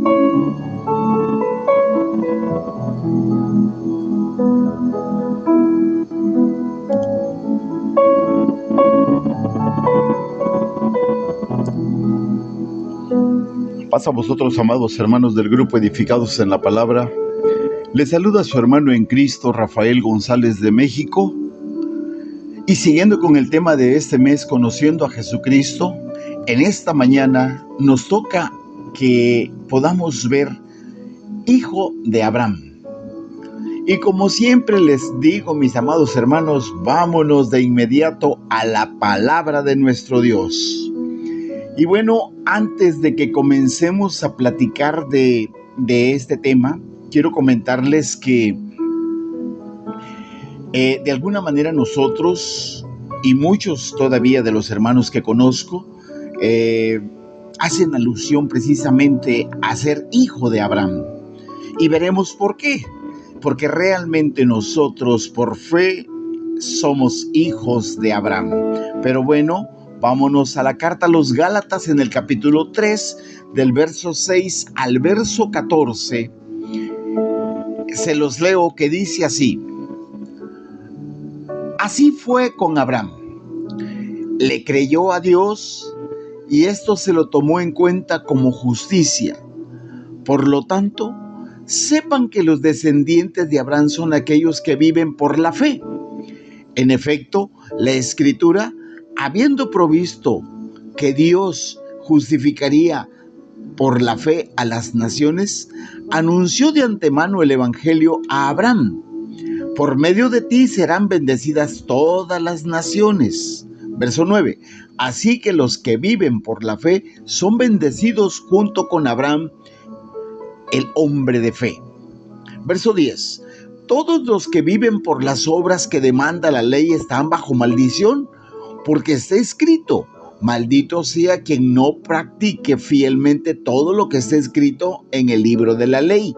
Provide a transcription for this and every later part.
Paz a vosotros, amados hermanos del grupo Edificados en la Palabra. Les saluda su hermano en Cristo, Rafael González de México. Y siguiendo con el tema de este mes, conociendo a Jesucristo, en esta mañana nos toca que podamos ver hijo de Abraham. Y como siempre les digo, mis amados hermanos, vámonos de inmediato a la palabra de nuestro Dios. Y bueno, antes de que comencemos a platicar de este tema, quiero comentarles que de alguna manera nosotros y muchos todavía de los hermanos que conozco hacen alusión precisamente a ser hijo de Abraham. Y veremos por qué. Porque realmente nosotros por fe somos hijos de Abraham. Pero bueno, vámonos a la carta a los Gálatas en el capítulo 3, del verso 6 al verso 14. Se los leo, que dice así: Así fue con Abraham. Le creyó a Dios y esto se lo tomó en cuenta como justicia. Por lo tanto, sepan que los descendientes de Abraham son aquellos que viven por la fe. En efecto, la Escritura, habiendo provisto que Dios justificaría por la fe a las naciones, anunció de antemano el Evangelio a Abraham. Por medio de ti serán bendecidas todas las naciones. Verso 9. Así que los que viven por la fe son bendecidos junto con Abraham, el hombre de fe. Verso 10. Todos los que viven por las obras que demanda la ley están bajo maldición, porque está escrito: maldito sea quien no practique fielmente todo lo que está escrito en el libro de la ley.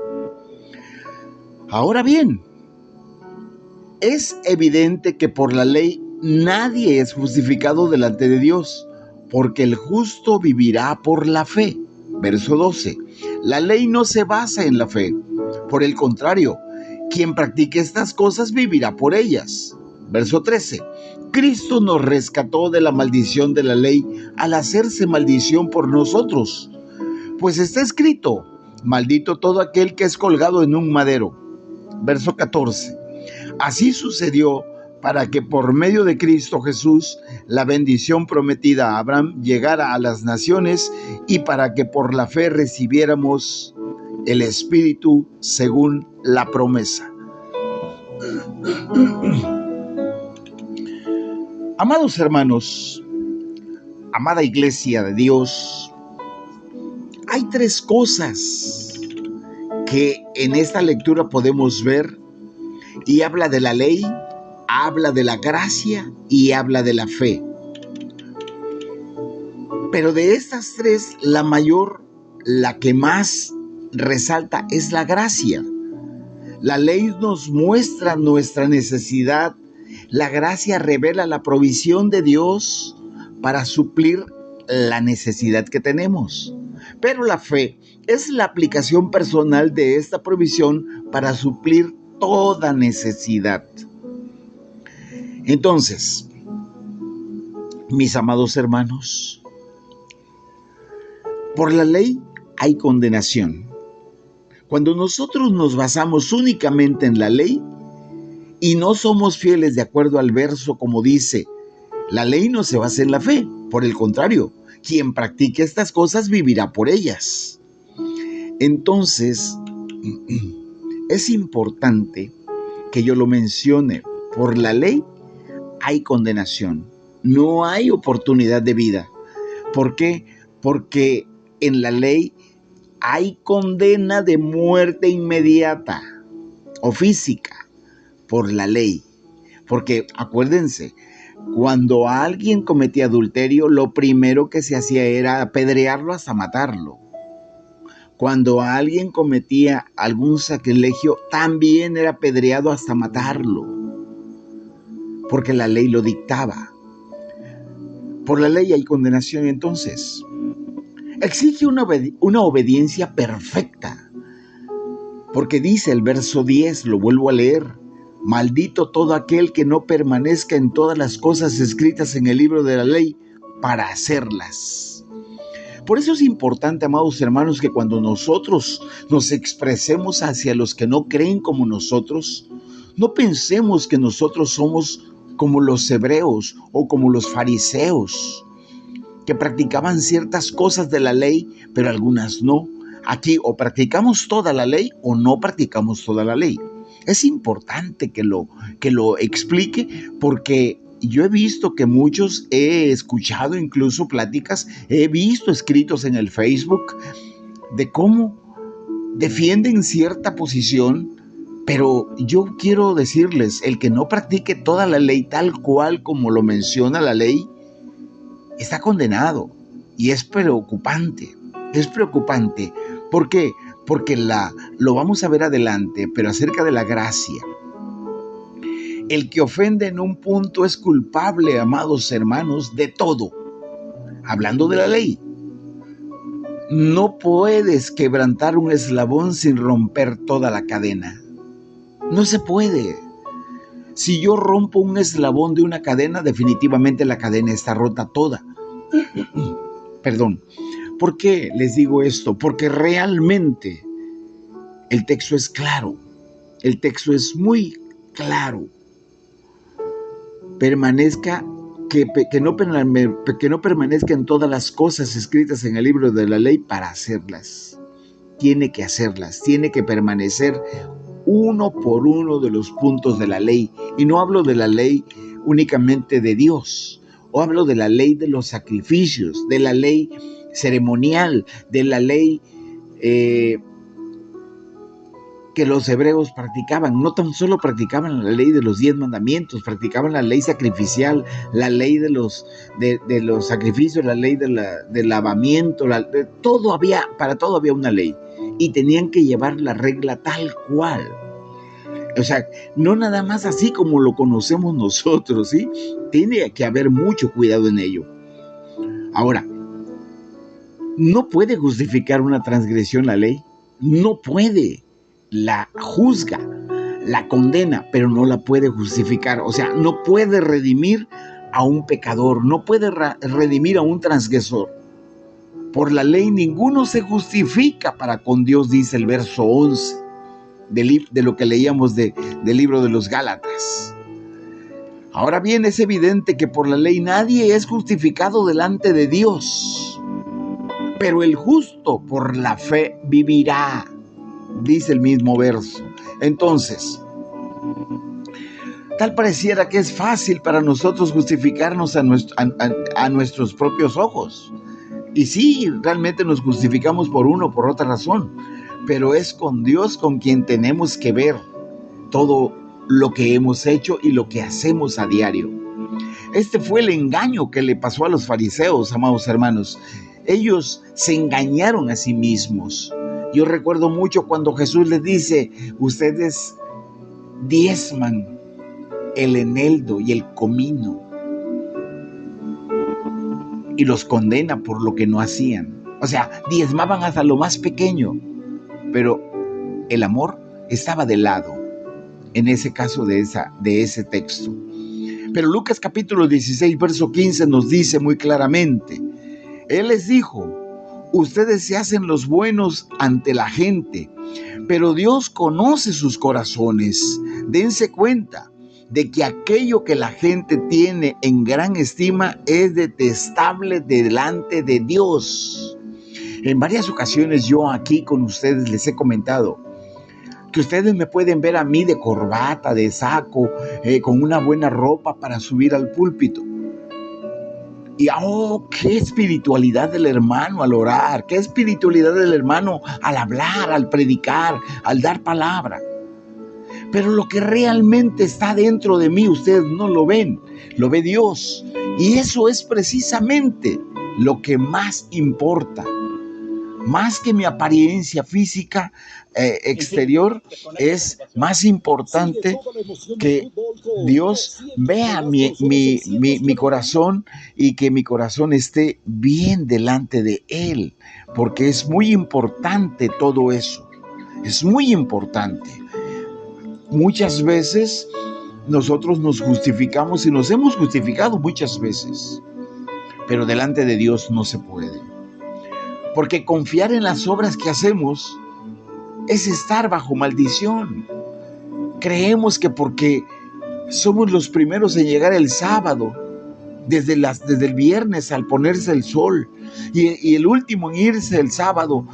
Ahora bien, es evidente que por la ley nadie es justificado delante de Dios, porque el justo vivirá por la fe. Verso 12. La ley no se basa en la fe. Por el contrario, quien practique estas cosas vivirá por ellas. Verso 13. Cristo nos rescató de la maldición de la ley al hacerse maldición por nosotros. Pues está escrito: maldito todo aquel que es colgado en un madero. Verso 14. Así sucedió para que por medio de Cristo Jesús la bendición prometida a Abraham llegara a las naciones y para que por la fe recibiéramos el Espíritu según la promesa. Amados hermanos, amada iglesia de Dios, hay tres cosas que en esta lectura podemos ver, y habla de la ley, habla de la gracia y habla de la fe. Pero de estas tres, la mayor, la que más resalta es la gracia. La ley nos muestra nuestra necesidad. La gracia revela la provisión de Dios para suplir la necesidad que tenemos. Pero la fe es la aplicación personal de esta provisión para suplir toda necesidad. Entonces, mis amados hermanos, por la ley hay condenación. Cuando nosotros nos basamos únicamente en la ley y no somos fieles de acuerdo al verso como dice, la ley no se basa en la fe. Por el contrario, quien practique estas cosas vivirá por ellas. Entonces, es importante que yo lo mencione. Por la ley hay condenación. No hay oportunidad de vida. ¿Por qué? Porque en la ley hay condena de muerte inmediata o física por la ley. Porque acuérdense, cuando alguien cometía adulterio, lo primero que se hacía era apedrearlo hasta matarlo. Cuando alguien cometía algún sacrilegio, también era apedreado hasta matarlo, porque la ley lo dictaba. Por la ley hay condenación entonces. Exige una obediencia perfecta, porque dice el verso 10, lo vuelvo a leer: maldito todo aquel que no permanezca en todas las cosas escritas en el libro de la ley para hacerlas. Por eso es importante, amados hermanos, que cuando nosotros nos expresemos hacia los que no creen como nosotros, no pensemos que nosotros somos como los hebreos o como los fariseos, que practicaban ciertas cosas de la ley, pero algunas no. Aquí o practicamos toda la ley o no practicamos toda la ley. Es importante que lo explique, porque yo he visto que muchos, he escuchado incluso pláticas, he visto escritos en el Facebook de cómo defienden cierta posición, pero yo quiero decirles, el que no practique toda la ley tal cual como lo menciona la ley, está condenado. Y es preocupante. Es preocupante. ¿Por qué? Porque lo vamos a ver adelante, pero acerca de la gracia. El que ofende en un punto es culpable, amados hermanos, de todo. Hablando de la ley, no puedes quebrantar un eslabón sin romper toda la cadena. No se puede. Si yo rompo un eslabón de una cadena, definitivamente la cadena está rota toda. Perdón. ¿Por qué les digo esto? Porque realmente el texto es claro. El texto es muy claro. Que no permanezca en todas las cosas escritas en el libro de la ley para hacerlas. Tiene que hacerlas. Tiene que permanecer uno por uno de los puntos de la ley. Y no hablo de la ley únicamente de Dios. O hablo de la ley de los sacrificios, de la ley ceremonial, de la ley que los hebreos practicaban. No tan solo practicaban la ley de los 10 mandamientos, practicaban la ley sacrificial, la ley de los sacrificios, la ley del lavamiento, para todo había una ley, y tenían que llevar la regla tal cual. O sea, no nada más así como lo conocemos nosotros, ¿sí? Tiene que haber mucho cuidado en ello. Ahora, no puede justificar una transgresión la ley. No puede. La juzga, la condena, pero no la puede justificar. O sea, no puede redimir a un pecador, no puede redimir a un transgresor. Por la ley ninguno se justifica para con Dios, dice el verso 11 de lo que leíamos del libro de los Gálatas. Ahora bien, es evidente que por la ley nadie es justificado delante de Dios, pero el justo por la fe vivirá, dice el mismo verso. Entonces, tal pareciera que es fácil para nosotros justificarnos a nuestros propios ojos. Y sí, realmente nos justificamos por una o por otra razón, pero es con Dios con quien tenemos que ver todo lo que hemos hecho y lo que hacemos a diario. Este fue el engaño que le pasó a los fariseos, amados hermanos. Ellos se engañaron a sí mismos. Yo recuerdo mucho cuando Jesús les dice: ustedes diezman el eneldo y el comino, y los condena por lo que no hacían. O sea, diezmaban hasta lo más pequeño, pero el amor estaba de lado en ese caso de ese texto. Pero Lucas capítulo 16, verso 15 nos dice muy claramente: Él les dijo: ustedes se hacen los buenos ante la gente, pero Dios conoce sus corazones. Dense cuenta de que aquello que la gente tiene en gran estima es detestable delante de Dios. En varias ocasiones yo aquí con ustedes les he comentado que ustedes me pueden ver a mí de corbata, de saco, con una buena ropa para subir al púlpito. Y qué espiritualidad del hermano al orar, qué espiritualidad del hermano al hablar, al predicar, al dar palabra. Pero lo que realmente está dentro de mí, ustedes no lo ven, lo ve Dios. Y eso es precisamente lo que más importa. más que mi apariencia física exterior, es más importante que Dios vea mi corazón y que mi corazón esté bien delante de Él, porque es muy importante todo eso, es muy importante. Muchas veces nosotros nos justificamos y nos hemos justificado muchas veces, pero delante de Dios no se puede. Porque confiar en las obras que hacemos es estar bajo maldición. Creemos que porque somos los primeros en llegar el sábado, desde el viernes al ponerse el sol, y el último en irse el sábado,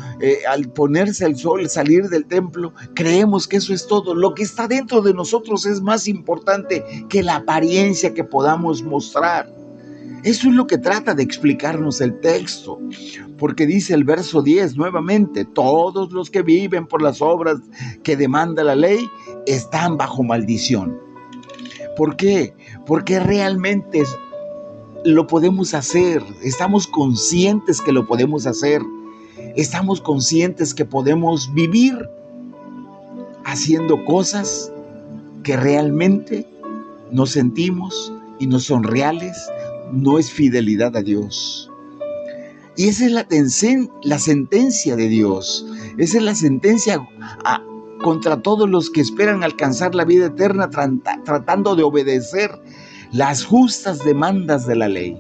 al ponerse el sol, salir del templo, creemos que eso es todo. Lo que está dentro de nosotros es más importante que la apariencia que podamos mostrar. Eso es lo que trata de explicarnos el texto, porque dice el verso 10 nuevamente: todos los que viven por las obras que demanda la ley están bajo maldición. ¿Por qué? Porque realmente lo podemos hacer, estamos conscientes que lo podemos hacer, estamos conscientes que podemos vivir haciendo cosas que realmente no sentimos y no son reales. No es fidelidad a Dios. Y esa es la sentencia de Dios. Esa es la sentencia contra todos los que esperan alcanzar la vida eterna tratando de obedecer las justas demandas de la ley.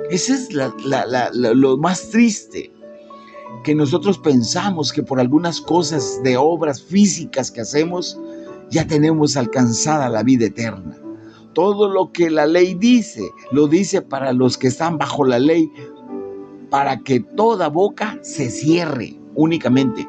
Ese es lo más triste, que nosotros pensamos que por algunas cosas de obras físicas que hacemos ya tenemos alcanzada la vida eterna. Todo lo que la ley dice, lo dice para los que están bajo la ley, para que toda boca se cierre únicamente.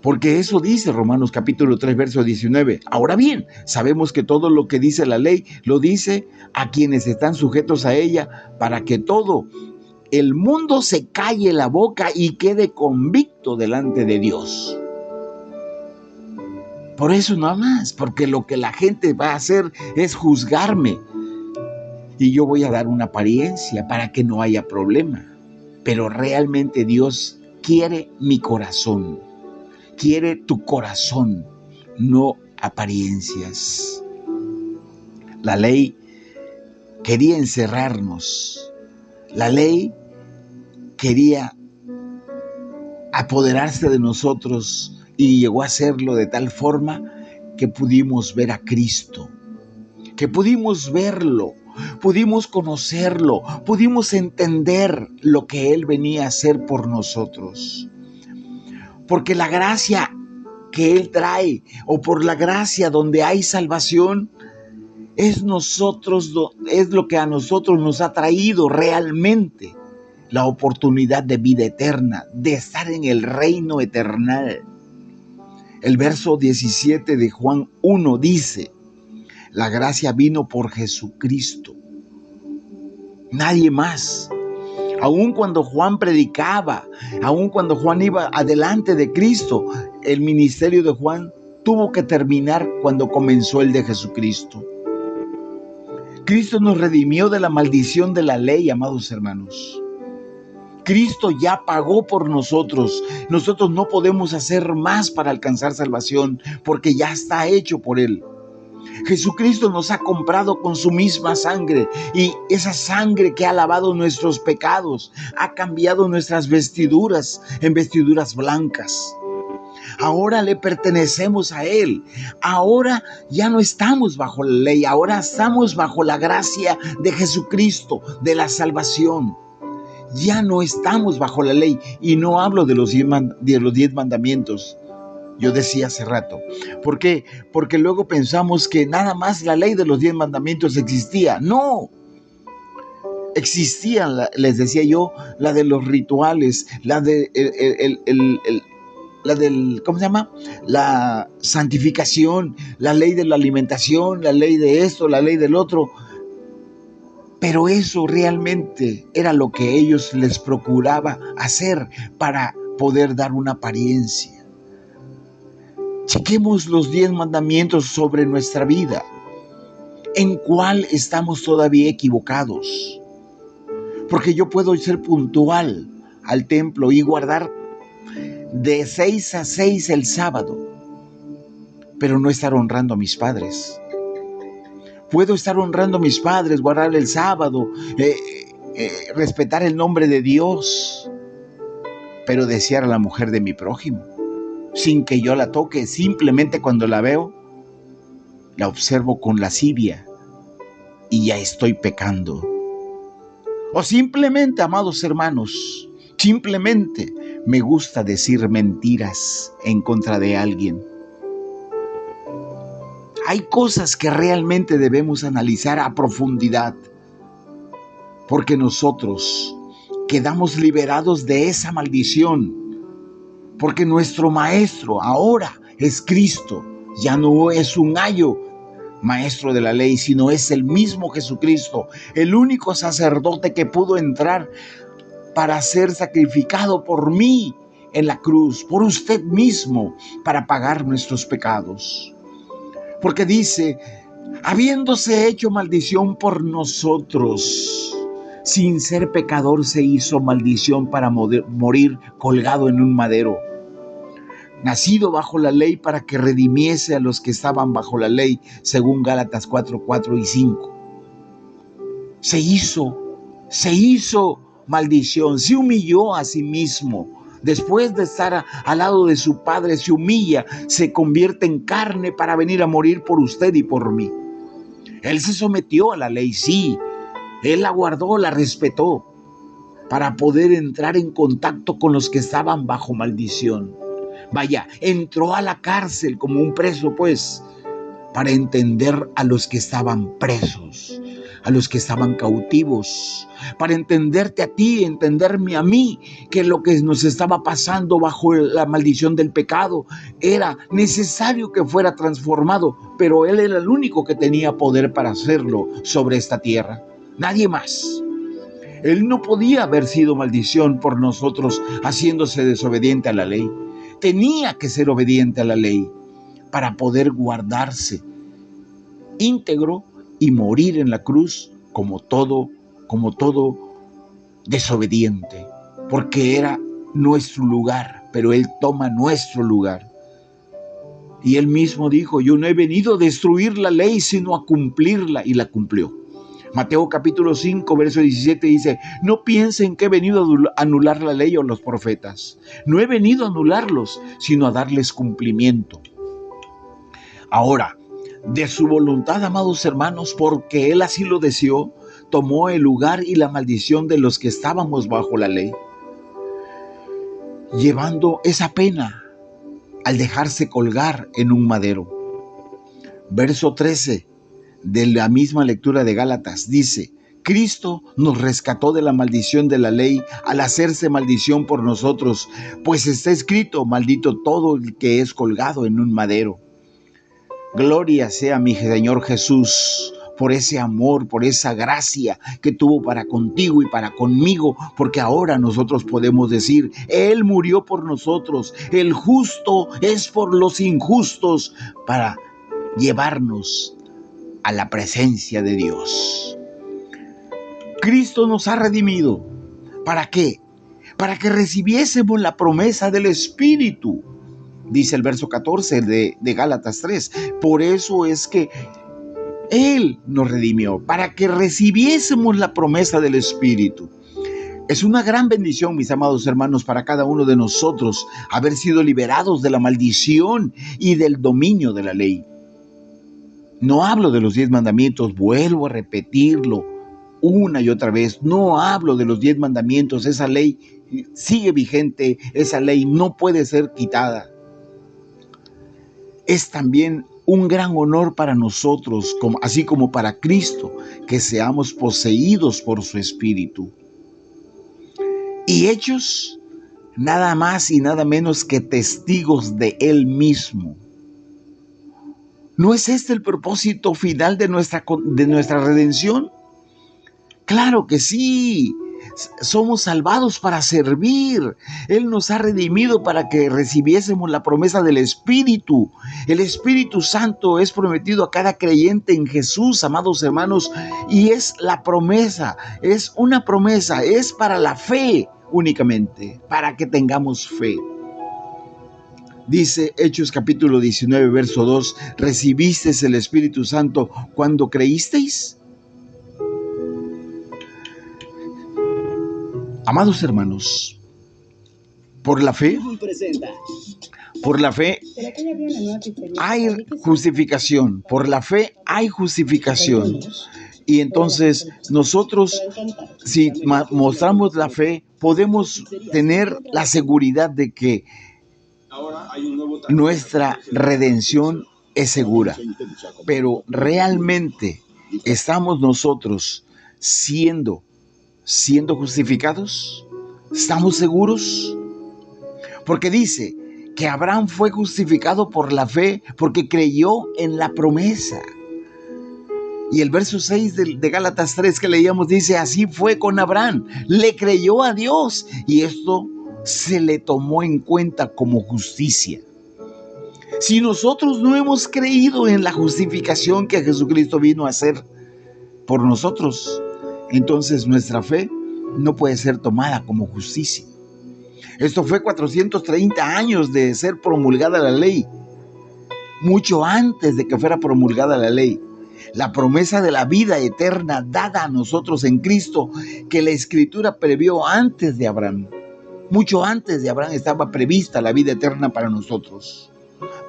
Porque eso dice Romanos capítulo 3, verso 19. Ahora bien, sabemos que todo lo que dice la ley, lo dice a quienes están sujetos a ella, para que todo el mundo se calle la boca y quede convicto delante de Dios. Por eso nada más, porque lo que la gente va a hacer es juzgarme. Y yo voy a dar una apariencia para que no haya problema. Pero realmente Dios quiere mi corazón. Quiere tu corazón, no apariencias. La ley quería encerrarnos. La ley quería apoderarse de nosotros y llegó a hacerlo de tal forma que pudimos ver a Cristo, que pudimos verlo, pudimos conocerlo, pudimos entender lo que Él venía a hacer por nosotros. Porque la gracia que Él trae, o por la gracia donde hay salvación, es lo que a nosotros nos ha traído realmente la oportunidad de vida eterna, de estar en el reino eternal. El verso 17 de Juan 1 dice: la gracia vino por Jesucristo, nadie más. Aun cuando Juan predicaba, aun cuando Juan iba adelante de Cristo, el ministerio de Juan tuvo que terminar cuando comenzó el de Jesucristo. Cristo nos redimió de la maldición de la ley, amados hermanos. Cristo ya pagó por nosotros. Nosotros no podemos hacer más para alcanzar salvación, porque ya está hecho por Él. Jesucristo nos ha comprado con su misma sangre, y esa sangre que ha lavado nuestros pecados, ha cambiado nuestras vestiduras en vestiduras blancas. Ahora le pertenecemos a Él. Ahora ya no estamos bajo la ley, ahora estamos bajo la gracia de Jesucristo, de la salvación. Ya no estamos bajo la ley, y no hablo de los 10 mandamientos. Yo decía hace rato. ¿Por qué? Porque luego pensamos que nada más la ley de los 10 mandamientos existía. ¡No! Existían, les decía yo, la de los rituales, la de ¿cómo se llama? La santificación, la ley de la alimentación, la ley de esto, la ley del otro. Pero eso realmente era lo que ellos les procuraba hacer para poder dar una apariencia. Chequemos los 10 mandamientos sobre nuestra vida. ¿En cuál estamos todavía equivocados? Porque yo puedo ser puntual al templo y guardar de 6 a 6 el sábado, pero no estar honrando a mis padres. Puedo estar honrando a mis padres, guardar el sábado, respetar el nombre de Dios, pero desear a la mujer de mi prójimo, sin que yo la toque. Simplemente cuando la veo, la observo con lascivia y ya estoy pecando. O simplemente, amados hermanos, simplemente me gusta decir mentiras en contra de alguien. Hay cosas que realmente debemos analizar a profundidad, porque nosotros quedamos liberados de esa maldición, porque nuestro maestro ahora es Cristo. Ya no es un ayo maestro de la ley, sino es el mismo Jesucristo, el único sacerdote que pudo entrar para ser sacrificado por mí en la cruz, por usted mismo, para pagar nuestros pecados. Porque dice, habiéndose hecho maldición por nosotros, sin ser pecador se hizo maldición para morir colgado en un madero. Nacido bajo la ley para que redimiese a los que estaban bajo la ley, según Gálatas 4, 4 y 5. Se hizo maldición, se humilló a sí mismo. Después de estar al lado de su Padre, se humilla, se convierte en carne para venir a morir por usted y por mí. Él se sometió a la ley, sí. Él la guardó, la respetó, para poder entrar en contacto con los que estaban bajo maldición. Vaya, entró a la cárcel como un preso, pues, para entender a los que estaban presos, a los que estaban cautivos, para entenderte a ti, entenderme a mí, que lo que nos estaba pasando bajo la maldición del pecado era necesario que fuera transformado, pero Él era el único que tenía poder para hacerlo sobre esta tierra, nadie más. Él no podía haber sido maldición por nosotros haciéndose desobediente a la ley. Tenía que ser obediente a la ley para poder guardarse íntegro y morir en la cruz como todo desobediente, porque era nuestro lugar, pero Él toma nuestro lugar. Y Él mismo dijo, yo no he venido a destruir la ley, sino a cumplirla, y la cumplió. Mateo capítulo 5, verso 17 dice, no piensen que he venido a anular la ley o los profetas. No he venido a anularlos, sino a darles cumplimiento. Ahora, de su voluntad, amados hermanos, porque Él así lo deseó, tomó el lugar y la maldición de los que estábamos bajo la ley, llevando esa pena al dejarse colgar en un madero. Verso 13 de la misma lectura de Gálatas dice, Cristo nos rescató de la maldición de la ley al hacerse maldición por nosotros, pues está escrito, maldito todo el que es colgado en un madero. Gloria sea mi Señor Jesús por ese amor, por esa gracia que tuvo para contigo y para conmigo, porque ahora nosotros podemos decir, Él murió por nosotros, el justo es por los injustos, para llevarnos a la presencia de Dios. Cristo nos ha redimido. ¿Para qué? Para que recibiésemos la promesa del Espíritu. Dice el verso 14 de Gálatas 3. Por eso es que Él nos redimió, para que recibiésemos la promesa del Espíritu. Es una gran bendición, mis amados hermanos, para cada uno de nosotros haber sido liberados de la maldición y del dominio de la ley. No hablo de los 10 mandamientos, vuelvo a repetirlo una y otra vez. No hablo de los 10 mandamientos, esa ley sigue vigente, esa ley no puede ser quitada. Es también un gran honor para nosotros, así como para Cristo, que seamos poseídos por su Espíritu. Y hechos nada más y nada menos que testigos de Él mismo. ¿No es este el propósito final de nuestra redención? Claro que sí. Somos salvados para servir. Él nos ha redimido para que recibiésemos la promesa del Espíritu. El Espíritu Santo es prometido a cada creyente en Jesús, amados hermanos, y es la promesa, es una promesa, es para la fe, únicamente, para que tengamos fe. Dice Hechos capítulo 19, verso 2, ¿recibisteis el Espíritu Santo cuando creísteis? Amados hermanos, por la fe hay justificación, por la fe hay justificación. Y entonces nosotros, si mostramos la fe, podemos tener la seguridad de que nuestra redención es segura. Pero realmente estamos nosotros siendo justificados. ¿Estamos seguros? Porque dice que Abraham fue justificado por la fe porque creyó en la promesa. Y el verso 6 de Gálatas 3 que leíamos dice, así fue con Abraham, le creyó a Dios y esto se le tomó en cuenta como justicia. Si nosotros no hemos creído en la justificación que Jesucristo vino a hacer por nosotros, entonces nuestra fe no puede ser tomada como justicia. Esto fue 430 años de ser promulgada la ley, mucho antes de que fuera promulgada la ley. La promesa de la vida eterna dada a nosotros en Cristo, que la Escritura previó antes de Abraham. Mucho antes de Abraham estaba prevista la vida eterna para nosotros.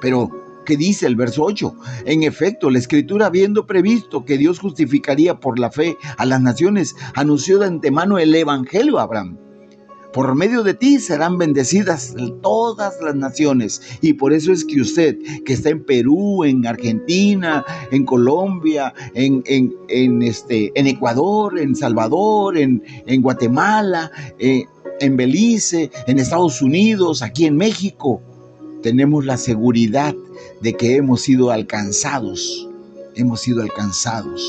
Pero, ¿qué dice el verso 8? En efecto, la Escritura, habiendo previsto que Dios justificaría por la fe a las naciones, anunció de antemano el Evangelio a Abraham. Por medio de ti serán bendecidas todas las naciones. Y por eso es que usted, que está en Perú, en Argentina, en Colombia, en Ecuador, en Salvador, en Guatemala, en Belice, en Estados Unidos, aquí en México, tenemos la seguridad de que hemos sido alcanzados. Hemos sido alcanzados.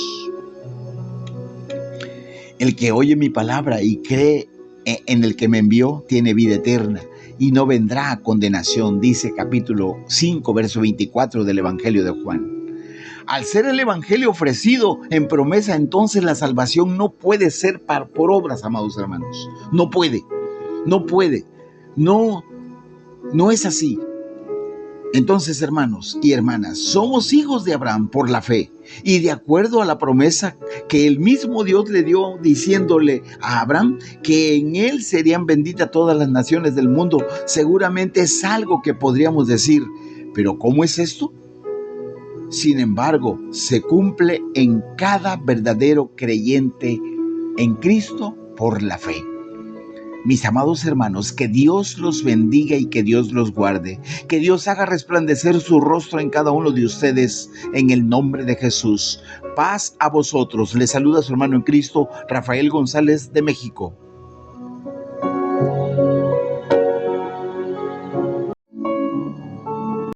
El que oye mi palabra y cree en el que me envió, tiene vida eterna y no vendrá a condenación, dice capítulo 5, verso 24 del Evangelio de Juan. Al ser el Evangelio ofrecido en promesa, entonces la salvación no puede ser por obras, amados hermanos. No puede, no es así. Entonces, hermanos y hermanas, somos hijos de Abraham por la fe y de acuerdo a la promesa que el mismo Dios le dio, diciéndole a Abraham que en él serían benditas todas las naciones del mundo. Seguramente es algo que podríamos decir, pero ¿cómo es esto? Sin embargo, se cumple en cada verdadero creyente en Cristo por la fe. Mis amados hermanos, que Dios los bendiga y que Dios los guarde. Que Dios haga resplandecer su rostro en cada uno de ustedes en el nombre de Jesús. Paz a vosotros. Les saluda su hermano en Cristo, Rafael González de México.